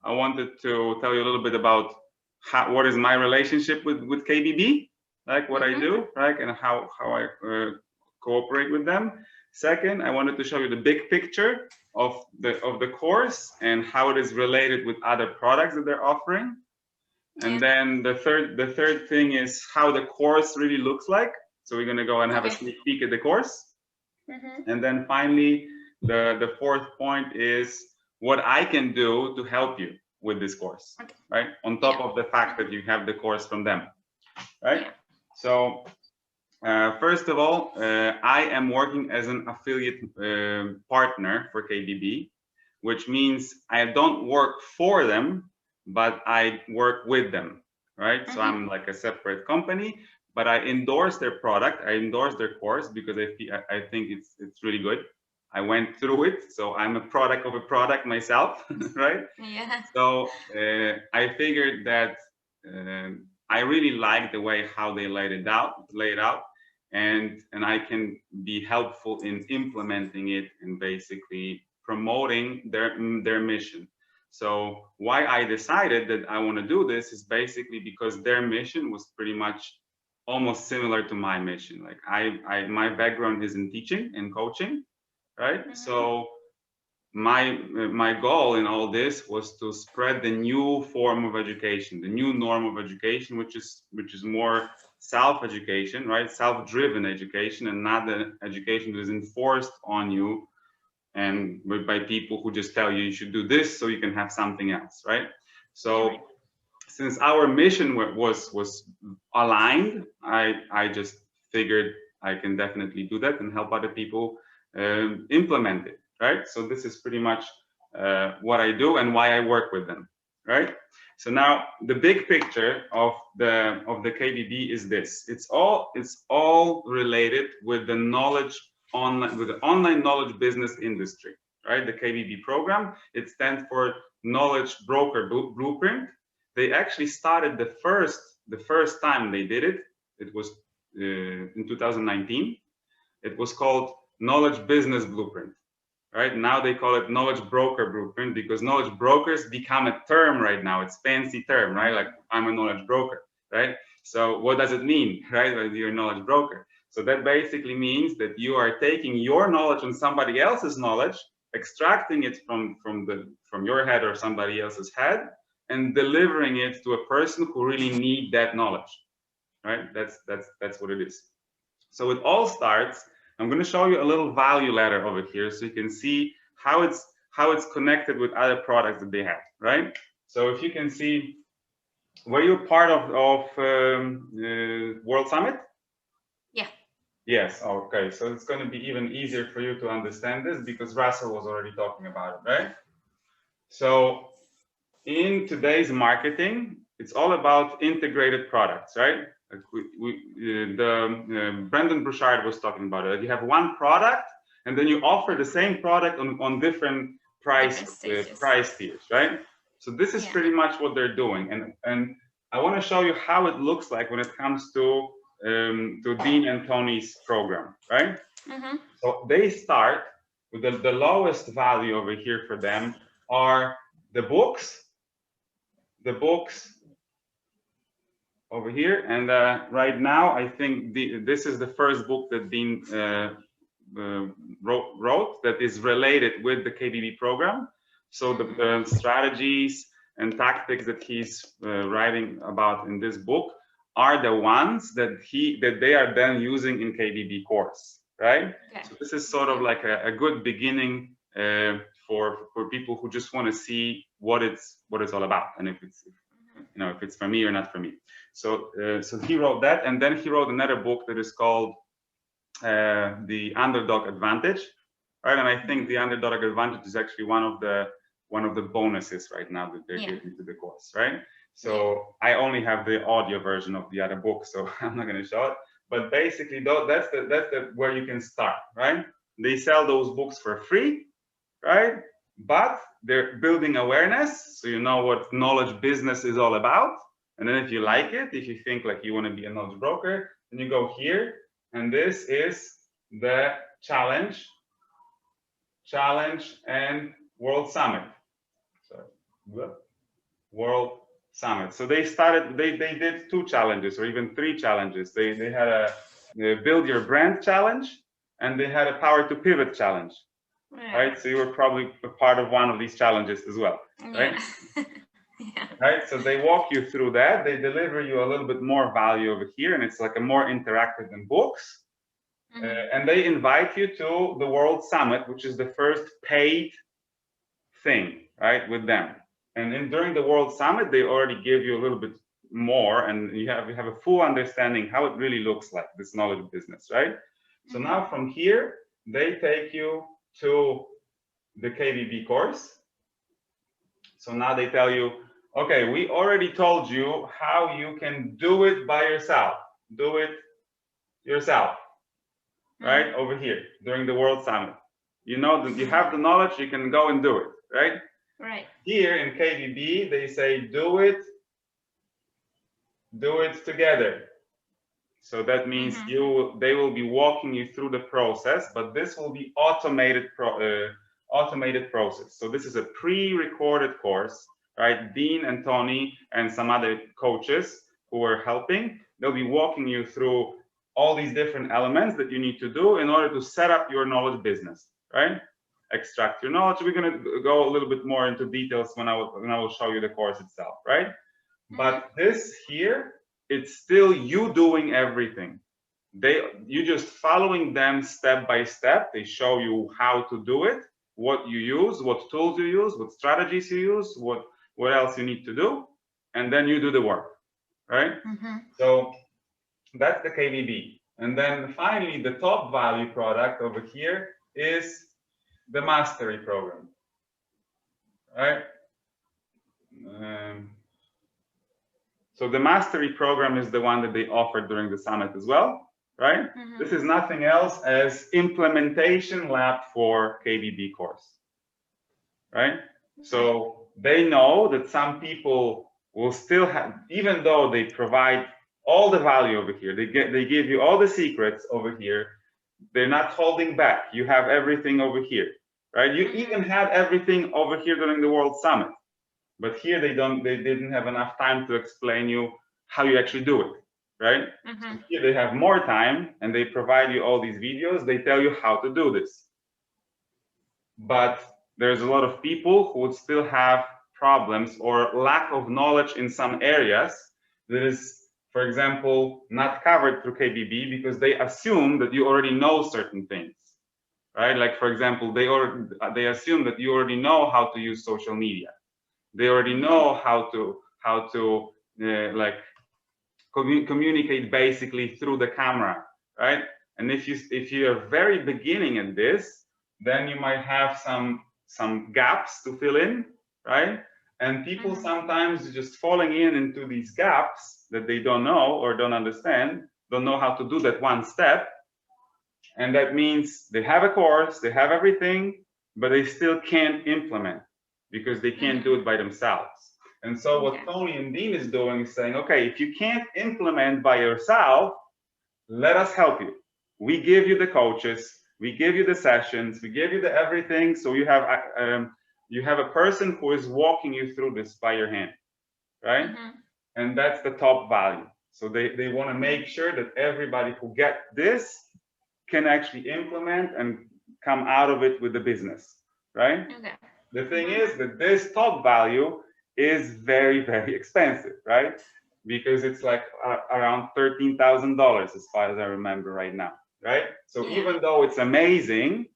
I wanted to tell you a little bit about what is my relationship with Kbb, like what I do, right, and how I cooperate with them. Second, I wanted to show you the big picture of the course and how it is related with other products that they're offering. And then the third thing is how the course really looks like. So we're going to go and have a sneak peek at the course. And then finally, the fourth point is what I can do to help you with this course, right? On top of the fact that you have the course from them, right? So first of all, I am working as an affiliate partner for Kbb, which means I don't work for them, but I work with them, right? So I'm like a separate company, but I endorse their product. I endorse their course because I think it's really good. I went through it, so I'm a product of a product myself, right? Yeah. So I figured that I really like the way how they lay it out, and I can be helpful in implementing it and basically promoting their mission. So why I decided that I want to do this is basically because their mission was pretty much almost similar to my mission. Like my background is in teaching and coaching, right? So my goal in all this was to spread the new form of education, the new norm of education, which is more self-education, right? Self-driven education, and not the education that is enforced on you and by people who just tell you should do this so you can have something else, right? So since our mission was aligned, I just figured I can definitely do that and help other people implement it, right? So this is pretty much what I do and why I work with them, right? So now the big picture of the Kbb is this. It's all related with the online knowledge business industry, right? The Kbb program, it stands for Knowledge Broker Blueprint. They actually started the first time they did it. It was in 2019. It was called Knowledge Business Blueprint, right? Now they call it Knowledge Broker Blueprint because knowledge brokers become a term right now. It's a fancy term, right? Like I'm a knowledge broker, right? So what does it mean, right? You're a knowledge broker. So that basically means that you are taking your knowledge and somebody else's knowledge, extracting it from your head or somebody else's head, and delivering it to a person who really need that knowledge, right? That's what it is. So it all starts. I'm going to show you a little value ladder over here so you can see how it's connected with other products that they have, right? So if you can see, were you part of World Summit? Yeah. Yes. Okay. So it's going to be even easier for you to understand this because Russell was already talking about it, right? So in today's marketing, it's all about integrated products, right? Brendan Burchard was talking about it. You have one product, and then you offer the same product on different price tiers, right? So this is pretty much what they're doing, and I want to show you how it looks like when it comes to Dean and Tony's program, right? So they start with the lowest value over here for them are the books over here, and right now I think this is the first book that Dean wrote that is related with the Kbb program. So the strategies and tactics that he's writing about in this book are the ones that they are then using in Kbb Course, right? So this is sort of like a good beginning for people who just want to see what it's all about, and if it's for me or not for me. So he wrote that, and then he wrote another book that is called the Underdog Advantage, right? And I think the Underdog Advantage is actually one of the bonuses right now that they're giving to the course, right? So I only have the audio version of the other book, so I'm not going to show it. But basically, that's where you can start, right? They sell those books for free, right? But they're building awareness, so you know what knowledge business is all about. And then if you like it, if you think like you want to be a knowledge broker, then you go here, and this is the challenge and World Summit. So World Summit. So they did 2 challenges or even 3 challenges. They had a build your brand challenge, and they had a power to pivot challenge. Right? So you were probably a part of one of these challenges as well, right? Yeah. Right? So they walk you through that. They deliver you a little bit more value over here, and it's like a more interactive than books. And they invite you to the World Summit, which is the first paid thing, right, with them. And during the World Summit, they already give you a little bit more, and you have a full understanding how it really looks like, this knowledge business, right? So now from here, they take you to the Kbb course. So now they tell you, okay, we already told you how you can do it by yourself. Do it yourself, right? Over here during the World Summit. You know that you have the knowledge, you can go and do it, right? Right. Here in Kbb, they say do it together. So that means they will be walking you through the process, but this will be automated process. So this is a pre-recorded course, right? Dean and Tony and some other coaches who are helping, they'll be walking you through all these different elements that you need to do in order to set up your knowledge business, right? Extract your knowledge. We're going to go a little bit more into details when I will show you the course itself, right? But this here, it's still you doing everything. You just following them step by step. They show you how to do it, what you use, what tools you use, what strategies you use, what else you need to do, and then you do the work, right? So that's the Kbb. And then finally, the top value product over here is the mastery program, right? So the mastery program is the one that they offered during the summit as well, right? This is nothing else as implementation lab for Kbb course, right? So they know that some people will still have, even though they provide all the value over here, they give you all the secrets over here, they're not holding back. You have everything over here, right? You even had everything over here during the World Summit. But here they didn't have enough time to explain you how you actually do it, right? So here they have more time and they provide you all these videos. They tell you how to do this. But there's a lot of people who would still have problems or lack of knowledge in some areas that is, for example, not covered through Kbb because they assume that you already know certain things, right? Like, for example, they assume that you already know how to use social media. They already know how to like communicate basically through the camera, right? And if you're very beginning in this, then you might have some gaps to fill in, right? And people sometimes just falling into these gaps that they don't know or don't understand, don't know how to do that one step. And that means they have a course, they have everything, but they still can't implement because they can't do it by themselves. And so what Tony and Dean is doing is saying, okay, if you can't implement by yourself, let us help you. We give you the coaches, we give you the sessions, we give you the everything. So you have a person who is walking you through this by your hand, right? And that's the top value. So they want to make sure that everybody who gets this can actually implement and come out of it with the business, right? The thing is that this top value is very, very expensive, right? Because it's like around $13,000 as far as I remember right now, right? So even though it's amazing,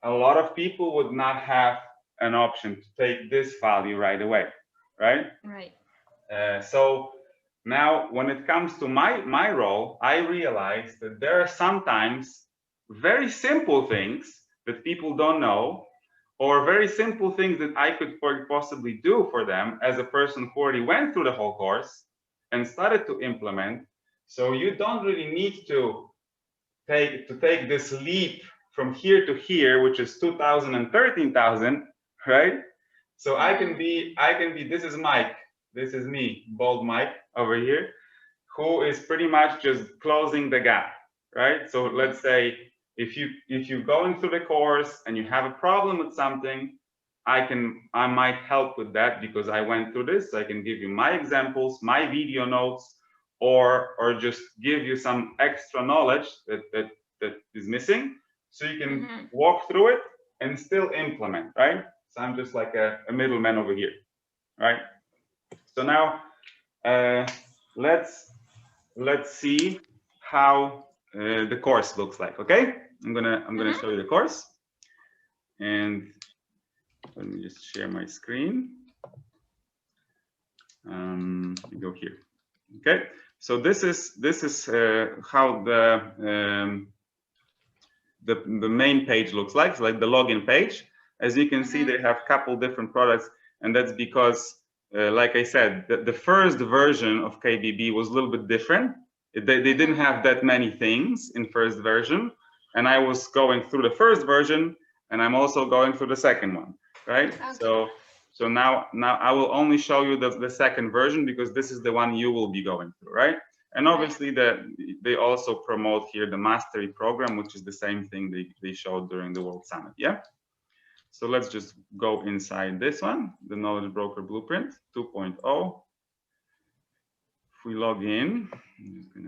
a lot of people would not have an option to take this value right away, right? Right. So now when it comes to my role, I realize that there are sometimes very simple things that people don't know, or very simple things that I could possibly do for them as a person who already went through the whole course and started to implement. So you don't really need to take this leap from here to here, which is 2,000 and 13,000, right? So I can be, this is Mike, this is me, bald Mike over here, who is pretty much just closing the gap, right? So let's say if you're going through the course and you have a problem with something, I might help with that because I went through this. I can give you my examples, my video notes, or just give you some extra knowledge that is missing, so you can walk through it and still implement, right? So I'm just like a middleman over here, right? So now let's see how the course looks like. Okay, I'm gonna show you the course, and let me just share my screen. Go here. Okay, so this is how the main page looks like. It's like the login page. As you can see, they have a couple different products, and that's because, like I said, the first version of Kbb was a little bit different. They didn't have that many things in first version, and I was going through the first version, and I'm also going through the second one, right? Okay. So now I will only show you the second version because this is the one you will be going through, right? And obviously they also promote here the mastery program, which is the same thing they showed during the World Summit, yeah? So let's just go inside this one, the Knowledge Broker Blueprint 2.0. If we log in,